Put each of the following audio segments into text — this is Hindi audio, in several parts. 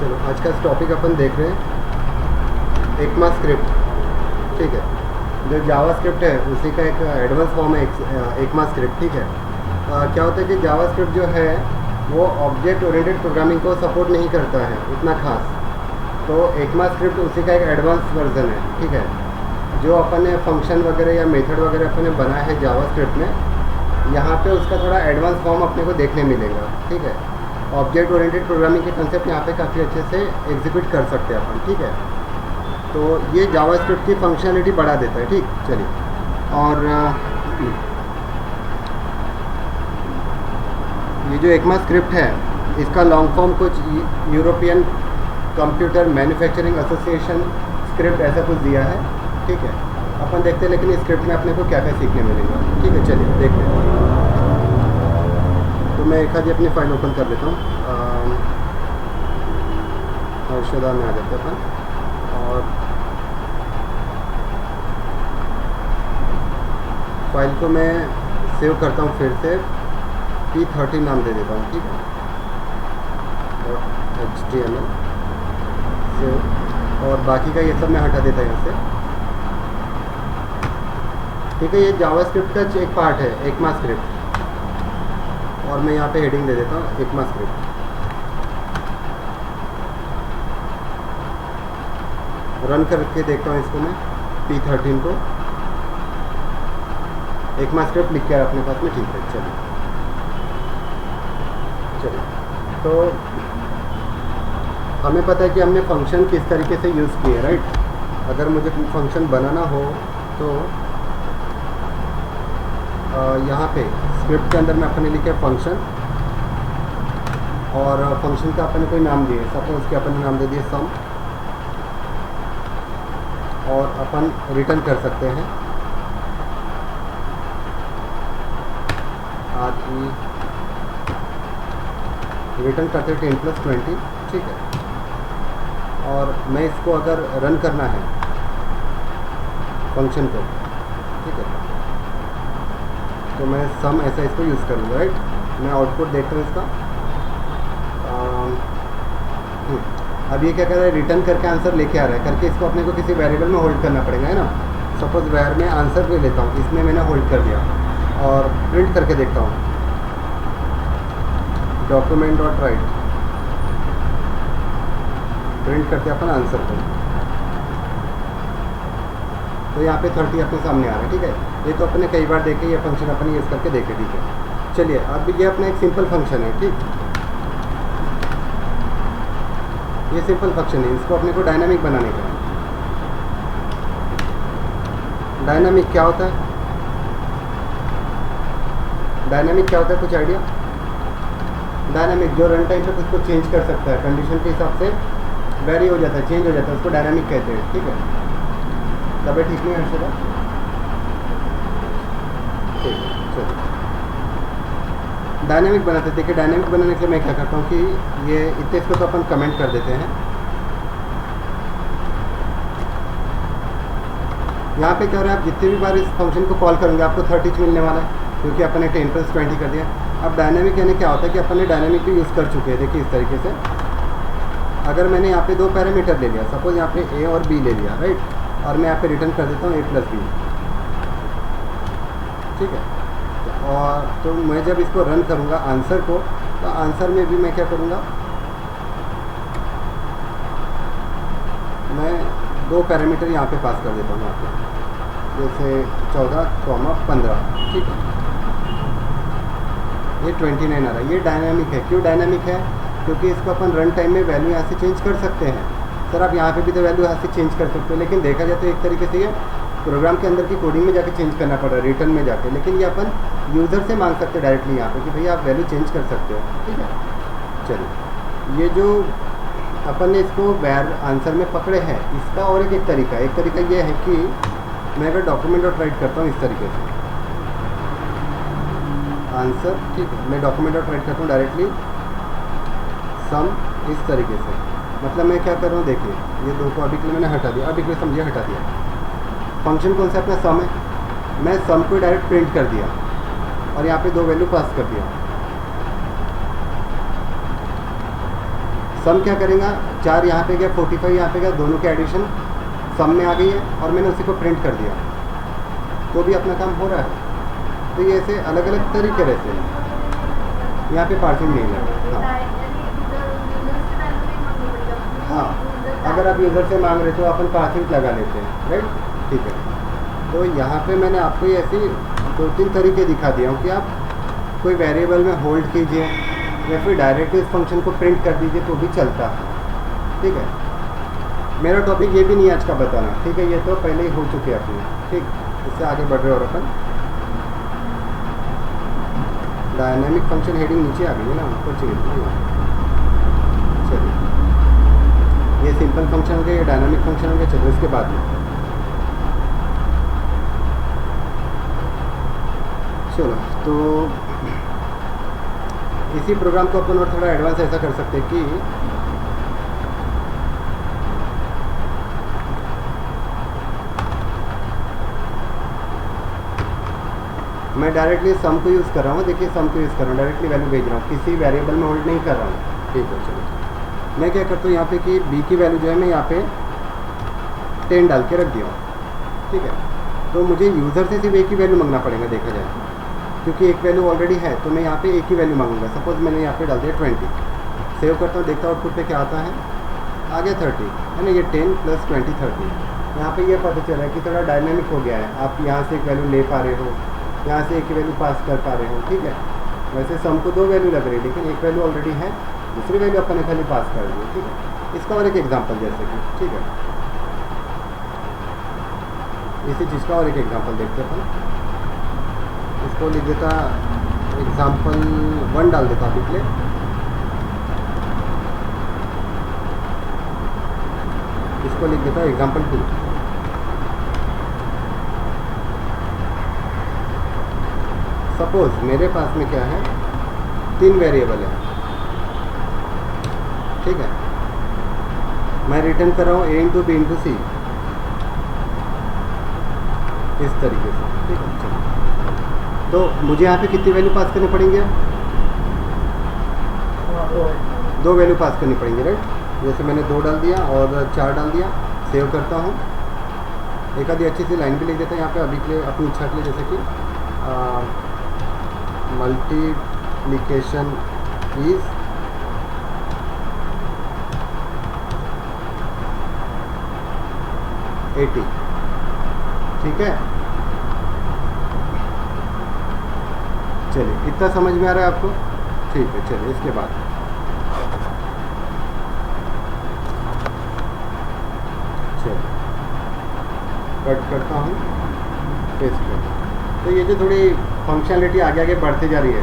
चलो आज का टॉपिक अपन देख रहे हैं एकमा स्क्रिप्ट। ठीक है, जो जावा स्क्रिप्ट है उसी का एक एडवांस फॉर्म है एकमा स्क्रिप्ट। ठीक है, क्या होता है कि जावा स्क्रिप्ट जो है वो ऑब्जेक्ट ओरिएंटेड प्रोग्रामिंग को सपोर्ट नहीं करता है उतना खास, तो एकमा स्क्रिप्ट उसी का एक एडवांस वर्जन है। ठीक है, जो अपन ने फंक्शन वगैरह या मेथड वगैरह अपन ने बनाया है जावा स्क्रिप्ट में, यहाँ पे उसका थोड़ा एडवांस फॉर्म अपने को देखने मिलेगा। ठीक है, ऑब्जेक्ट ओरिएंटेड प्रोग्रामिंग के कंसेप्ट यहाँ पे काफ़ी अच्छे से एग्जीक्यूट कर सकते हैं अपन। ठीक है, तो ये जावा स्क्रिप्ट की फंक्शनलिटी बढ़ा देता है। ठीक, चलिए, और ये जो एकमा स्क्रिप्ट है इसका लॉन्ग फॉर्म कुछ European computer manufacturing association script ऐसा कुछ दिया है। ठीक है, अपन देखते हैं लेकिन इस स्क्रिप्ट में अपने को क्या क्या सीखने मिलेगा। ठीक है, चलिए देखते हैं। तो मैं एक आधी अपनी फाइल ओपन कर लेता हूँ, हर्षदा में आ जाते हैं अपन, और फाइल को मैं सेव करता हूँ फिर से, P13 नाम दे देता हूँ। ठीक है, .html सेव, और बाकी का ये सब मैं हटा देता हूँ यहाँ से। ठीक है, ये जावा स्क्रिप्ट का एक पार्ट है एकमा स्क्रिप्ट, और मैं यहाँ पे हेडिंग दे देता हूँ एकमा स्क्रिप्ट। रन करके देखता हूँ इसको मैं, P13 को एकमा स्क्रिप्ट लिख के अपने पास में। ठीक है, चलिए, तो हमें पता है कि हमने फंक्शन किस तरीके से यूज़ किए, राइट। अगर मुझे फंक्शन बनाना हो तो यहाँ पे स्क्रिप्ट के अंदर में अपने लिखे फंक्शन, और फंक्शन का अपने कोई नाम दिए, सपोज कि अपन नाम दे दिए सम, और अपन रिटर्न कर सकते हैं रिटर्न करते 10+20। ठीक है, और मैं इसको अगर रन करना है फंक्शन को, ठीक है, तो मैं सम ऐसा इसको यूज़ करूँगा, राइट। मैं आउटपुट देखता हूँ इसका। अब ये क्या कर रहा है, रिटर्न करके आंसर लेके आ रहा है, करके इसको अपने को किसी वेरिएबल में होल्ड करना पड़ेगा, है ना। सपोज वेर में आंसर ले लेता हूँ, इसमें मैंने होल्ड कर दिया, और प्रिंट करके देखता हूँ डॉक्यूमेंट डॉट राइट, प्रिंट करते अपन आंसर को, तो यहाँ पे 30 अपने सामने आ रहा है। ठीक है, ये तो अपने कई बार देखे, ये फंक्शन अपने यूज़ करके देखे। ठीक है, चलिए, अब ये अपना एक सिंपल फंक्शन है। ठीक, ये सिंपल फंक्शन है, इसको अपने को डायनामिक बनाने का है। डायनामिक क्या होता है, डायनामिक क्या होता है, कुछ आइडिया। डायनामिक जो रन टाइम पे कुछ को चेंज कर सकता है, कंडीशन के हिसाब से वेरी हो जाता है, चेंज हो जाता है, उसको डायनामिक कहते हैं। ठीक है, तबे ठीक नहीं है हर्षदा। ठीक है, चलो, डायनामिक बनाते हैं। देखिए, डायनामिक बनाने के लिए मैं क्या करता हूँ कि ये इतने इसको तो अपन कमेंट कर देते हैं। यहाँ पे क्या हो रहा है, आप जितनी भी बार इस फंक्शन को कॉल करेंगे आपको 30 मिलने वाला है, क्योंकि अपन ने 10+20 कर दिया। अब डायनामिक यानी क्या होता है कि अपन ने डायनामिक भी यूज़ कर चुके हैं। देखिए, इस तरीके से अगर मैंने यहाँ पे दो पैरामीटर ले लिया, सपोज यहाँ पे A और B ले लिया, राइट, और मैं यहाँ पे रिटर्न कर देता हूँ A+B। ठीक है, और तो मैं जब इसको रन करूँगा आंसर को, तो आंसर में भी मैं क्या करूँगा, मैं दो पैरामीटर यहाँ पे पास कर देता हूँ, यहाँ पे जैसे 14, 15। ठीक है, ये 29 आ रहा है। ये डायनामिक है। क्यों डायनामिक है, क्योंकि इसको अपन रन टाइम में वैल्यू यहाँ से चेंज कर सकते हैं। सर आप यहाँ पे भी तो वैल्यू यहाँ से चेंज कर सकते हो, लेकिन देखा जाए तो एक तरीके से ये प्रोग्राम के अंदर की कोडिंग में जाके चेंज करना पड़ रहा है, रिटर्न में जाके, लेकिन ये अपन यूज़र से मांग सकते हैं डायरेक्टली यहाँ पे कि भैया आप वैल्यू चेंज कर सकते हो। ठीक है, चलिए, ये जो अपन ने इसको वैर आंसर में पकड़े हैं, इसका और एक तरीका है। एक तरीका ये है कि मैं अगर डॉक्यूमेंट डॉट राइट करता हूँ इस तरीके से आंसर, ठीक है, मैं डॉक्यूमेंट डॉट राइट करता हूँ डायरेक्टली सम इस तरीके से, मतलब मैं क्या कर रहा हूँ, देखिए ये दो को अभी के लिए मैंने हटा दिया, अभी के लिए समझिए हटा दिया। फंक्शन कौन सा अपना सम है, मैं सम को डायरेक्ट प्रिंट कर दिया और यहाँ पे दो वैल्यू पास कर दिया। सम क्या करेगा, 4 यहाँ पे गया, 45 यहाँ पे गया, दोनों के एडिशन सम में आ गई है और मैंने उसी को प्रिंट कर दिया, तो भी अपना काम हो रहा है। तो ये ऐसे अलग अलग तरीके रहते हैं। यहाँ पे पार्सिंग नहीं है। हाँ, अगर आप यूज़र से मांग रहे तो अपन पार्सिंग लगा लेते हैं, राइट, ठीक है। तो यहाँ पे मैंने आपको ये ऐसी 2-3 तरीके दिखा दिया हूँ कि आप कोई वेरिएबल में होल्ड कीजिए या फिर डायरेक्टली इस फंक्शन को प्रिंट कर दीजिए तो भी चलता है, ठीक है। मेरा टॉपिक ये भी नहीं है आज का बताना, ठीक है, ये तो पहले ही हो चुके हैं अपने, ठीक। इससे आगे बढ़ रहे और अपन डायनामिक फंक्शन हेडिंग नीचे आ गई है ना, ऊपर चाहिए। चलिए, ये सिंपल फंक्शन हो गया, ये डायनामिक फंक्शन हो गया। चलो इसके बाद में चलो, तो इसी प्रोग्राम को अपन और थोड़ा एडवांस ऐसा कर सकते हैं कि मैं डायरेक्टली सम को यूज़ कर रहा हूँ। देखिए, सम को यूज़ कर रहा हूँ, डायरेक्टली वैल्यू भेज रहा हूँ, किसी वेरिएबल में होल्ड नहीं कर रहा हूँ, ठीक है। चलो, मैं क्या करता हूँ यहाँ पे कि b की वैल्यू जो है मैं यहाँ पे 10 डाल के रख दिया हूँ, ठीक है। तो मुझे यूज़र से सिर्फ एक ही वैल्यू मांगना पड़ेगा, देखा जाए, क्योंकि एक वैल्यू ऑलरेडी है, तो मैं यहाँ पे एक ही वैल्यू मांगूंगा। सपोज मैंने यहाँ पे डाल दिया 20, सेव करता हूँ, देखता हूँ आउटपुट पे क्या आता है, आ गया 30, है ना। ये 10 + 20 30। यहाँ पे ये पता चल रहा है कि थोड़ा डायनेमिक हो गया है, आप यहाँ से एक वैल्यू ले पा रहे हो, यहाँ से एक ही वैल्यू पास कर पा रहे हो, ठीक है। वैसे सम को 2 वैल्यू लग रही है, लेकिन एक वैल्यू ऑलरेडी है, दूसरी वैल्यू अपन ने खाली पास कर दी, ठीक है। इसका और एक एग्जांपल जैसे कि, ठीक है, इसी चीज़ का और एक एग्जांपल देखते हैं अपन। इसको लिख देता एग्जांपल 1 डाल देता अभी के लिए। इसको लिख देता एग्जांपल 2। सपोज मेरे पास में क्या है, 3 वेरिएबल है, ठीक है। मैं रिटर्न कर रहा हूँ a × b × c, इस तरीके से, ठीक है। चलो, तो मुझे यहाँ पे कितनी वैल्यू पास करनी पड़ेंगे, 2 वैल्यू पास करनी पड़ेंगी, राइट। जैसे मैंने 2 डाल दिया और 4 डाल दिया। सेव करता हूँ, एक आधी अच्छी सी लाइन भी लिख देता है यहाँ पे अभी के लिए, अपनी इच्छा के लिए, जैसे कि मल्टीप्लिकेशन इज $80, ठीक है। चलिए, इतना समझ में आ रहा है आपको, ठीक है। चलिए, इसके बाद चलिए कट करता हूँ, पेस्ट करता हूँ। तो ये जो थोड़ी फंक्शनलिटी आगे आगे बढ़ती जा रही है,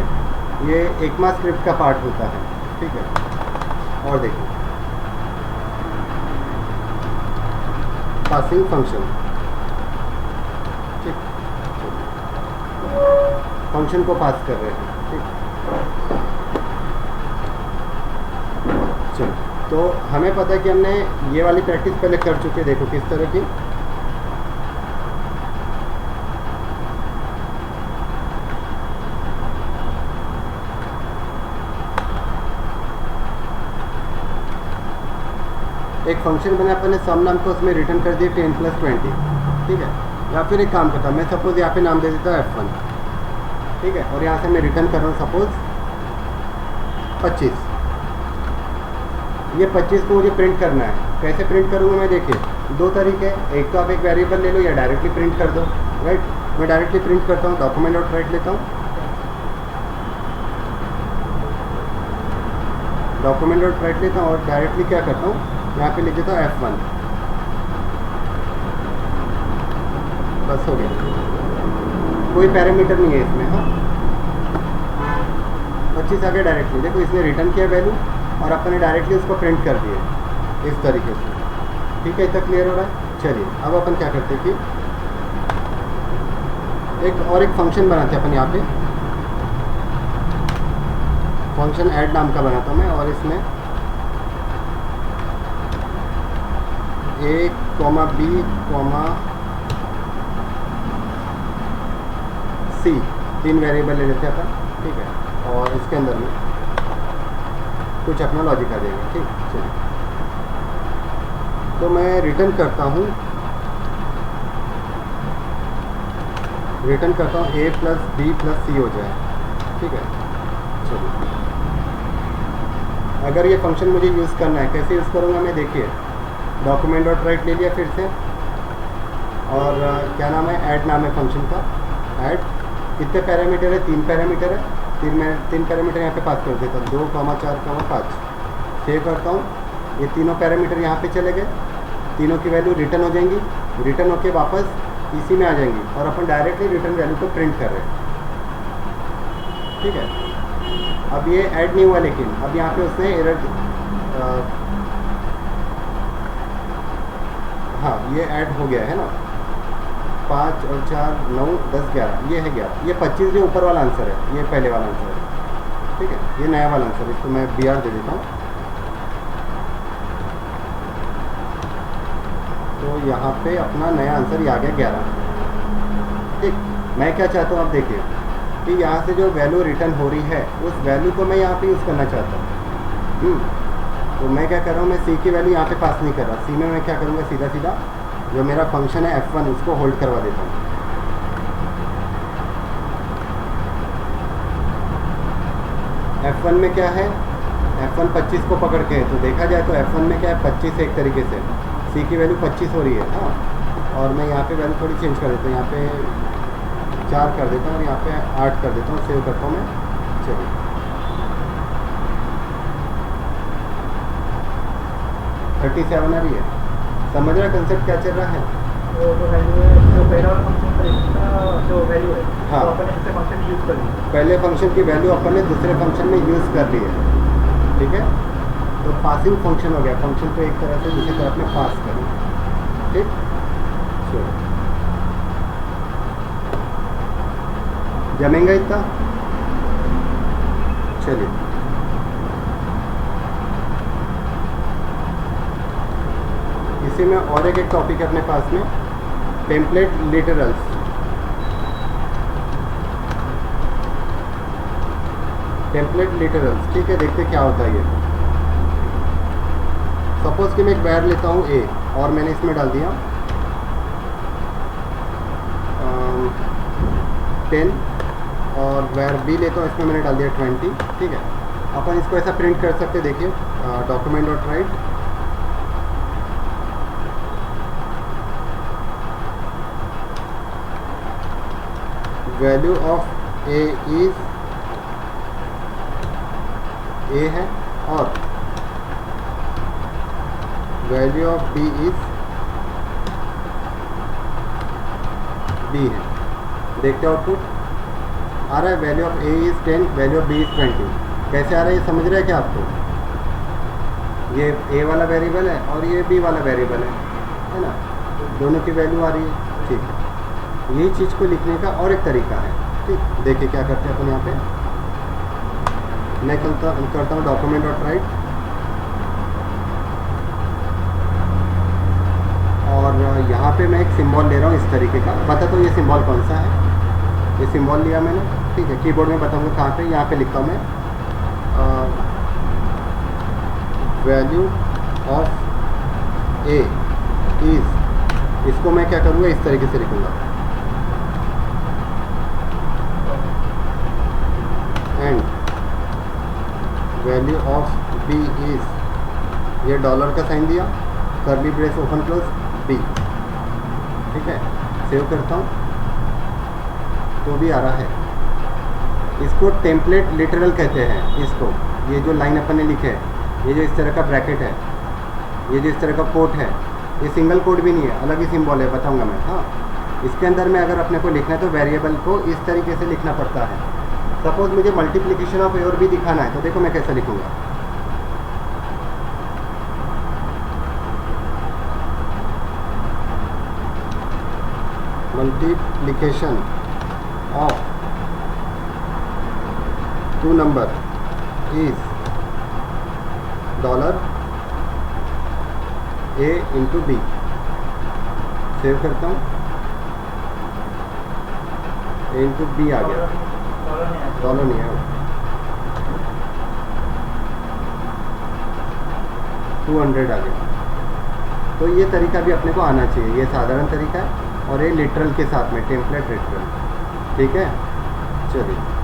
ये ECMAScript स्क्रिप्ट का पार्ट होता है, ठीक है। और देखिए, पासिंग फंक्शन, ठीक, फंक्शन को पास कर रहे हैं, ठीक। चलो, तो हमें पता है कि हमने ये वाली प्रैक्टिस पहले कर चुके, देखो किस तरह की। एक फंक्शन बना अपन ने, सम नाम को उसमें रिटर्न कर दिया 10 + 20, ठीक है। या फिर एक काम करता हूँ मैं, सपोज यहाँ पे नाम दे देता हूँ F1, ठीक है। और यहाँ से मैं रिटर्न कर रहा हूँ सपोज 25। ये 25 को मुझे प्रिंट करना है, कैसे प्रिंट करूँगा मैं, देखिए 2 तरीके, एक तो आप एक वेरिएबल ले लो या डायरेक्टली प्रिंट कर दो, राइट। मैं डायरेक्टली प्रिंट करता हूँ, डॉक्यूमेंट डॉट राइट लेता हूँ, डॉक्यूमेंट डॉट राइट लेता हूँ और डायरेक्टली क्या करता हूँ, यहाँ पे लिख देता हूँ F1, बस हो गया, कोई पैरामीटर नहीं है इसमें। हाँ, 25 आ गया डायरेक्टली, देखो इसने रिटर्न किया वैल्यू और अपन ने डायरेक्टली उसको प्रिंट कर दिए इस तरीके से, ठीक है। इतना क्लियर हो रहा है। चलिए, अब अपन क्या करते हैं कि एक फंक्शन बनाते हैं अपन यहाँ पे, फंक्शन ऐड नाम का बनाता हूँ मैं, और इसमें a, b, c 3 वेरिएबल ले लेते हैं अपन, ठीक है। और इसके अंदर में कुछ अपना लॉजिक आ जाएगा। ठीक, चलिए तो मैं रिटर्न करता हूँ a प्लस बी प्लस सी हो जाए। ठीक है, चलिए अगर ये फंक्शन मुझे यूज़ करना है, कैसे यूज़ करूँगा मैं, देखिए डॉक्यूमेंट डॉट राइट ले लिया फिर से, और क्या नाम है, ऐड नाम है फंक्शन का। ऐड कितने पैरामीटर है, 3 पैरामीटर है, 3 पैरामीटर यहाँ पे पास कर देता हूँ, 2, 4, 5। सेव करता हूँ, ये तीनों पैरामीटर यहाँ पे चले गए, तीनों की वैल्यू रिटर्न हो जाएंगी, रिटर्न होके वापस इसी में आ जाएंगी, और अपन डायरेक्टली रिटर्न वैल्यू को प्रिंट कर रहे हैं। ठीक है, अब ये ऐड नहीं हुआ, लेकिन अब यहाँ पे उसने एरर, हाँ ये ऐड हो गया है ना, 5 और 4 9 10 11, ये है 11, ये 25 जो ऊपर वाला आंसर है, ये पहले वाला आंसर है। ठीक है, ये नया वाला आंसर है, इसको मैं BR दे देता हूँ। तो यहाँ पे अपना नया आंसर ये आ गया 11। ठीक, मैं क्या चाहता हूँ, आप देखिए कि यहाँ से जो वैल्यू रिटर्न हो रही है, उस वैल्यू को मैं यहाँ पे यूज़ करना चाहता हूँ। तो मैं क्या कर रहा हूँ, मैं सी की वैल्यू यहाँ पे पास नहीं कर रहा। सी में मैं क्या करूँगा, सीधा सीधा जो मेरा फंक्शन है F1 उसको होल्ड करवा देता हूँ। F1 में क्या है, F1 25 को पकड़ के है, तो देखा जाए तो F1 में क्या है, 25 एक तरीके से, सी की वैल्यू 25 हो रही है। हाँ, और मैं यहाँ पे वैल्यू थोड़ी चेंज कर देता हूँ, यहाँ पे 4 कर देता हूँ और यहाँ पे 8 कर देता हूँ, सेव करता हूँ मैं। चलिए 37 आ रही है। समझ रहा कंसेप्ट क्या चल रहा है? तो जो वैल्यू है, जो पहला वाला फंक्शन था इसका जो वैल्यू है, हाँ, तो अपन ने दूसरे फंक्शन यूज़ कर ली, पहले फंक्शन की वैल्यू अपन ने दूसरे फंक्शन में यूज़ कर ली है। ठीक है, तो पासिंग फंक्शन हो गया, फंक्शन को एक तरफ से दूसरी तरफ में पास करें। ठीक, चलो जमेंगे इतना। चलिए इसी में और एक टॉपिक है अपने पास में, टेम्पलेट लिटरल्स। टेम्पलेट लिटरल्स, ठीक है, देखते क्या होता है ये। सपोज कि मैं एक वैर लेता हूँ A, और मैंने इसमें डाल दिया 10, और वैर B लेता हूँ, इसमें मैंने डाल दिया 20। ठीक है, अपन इसको ऐसा प्रिंट कर सकते, देखिए document dot right, value of A is A है, और value of B is B है। देखते आउटपुट आ रहा है, value of A is 10, value of B is 20। कैसे आ रहा है ये समझ रहे हैं क्या आपको? ये A वाला वेरिएबल है और ये B वाला वेरिएबल है ना, दोनों की वैल्यू आ रही है। ठीक है, यही चीज़ को लिखने का और एक तरीका है। ठीक, देखिए क्या करते हैं अपन यहाँ पे, मैं करता हूँ डॉक्यूमेंट डॉट राइट, और यहाँ पे मैं एक सिंबल ले रहा हूँ इस तरीके का। बता तो ये सिंबल कौन सा है, ये सिंबल लिया मैंने। ठीक है, कीबोर्ड में बताऊँगा कहाँ पे, यहाँ पे लिखता हूँ मैं वैल्यू ऑफ A इज, इसको मैं क्या करूँगा, इस तरीके से लिखूँगा, and value of B is, ये डॉलर का साइन दिया, curly brace open close B। ठीक है, सेव करता हूँ, तो भी आ रहा है। इसको टेम्पलेट लिटरल कहते हैं इसको। ये जो लाइन अपन ने लिखे है, ये जो इस तरह का ब्रैकेट है, ये जो इस तरह का कोट है, ये सिंगल कोड भी नहीं है, अलग ही सिंबल है, बताऊंगा मैं। हाँ, इसके अंदर में अगर अपने को लिखना है तो वेरिएबल को इस तरीके से लिखना पड़ता है। सपोज मुझे मल्टीप्लिकेशन ऑफ ए और बी दिखाना है, तो देखो मैं कैसे लिखूँगा, multiplication of 2 number is dollar A into B। Save करता हूँ, A इंटू B आ गया, डॉलर नहीं है। 200 आ गया। तो ये तरीका भी अपने को आना चाहिए, ये साधारण तरीका है और ये लिटरल के साथ में टेम्पलेट लिटरल। ठीक है, चलिए।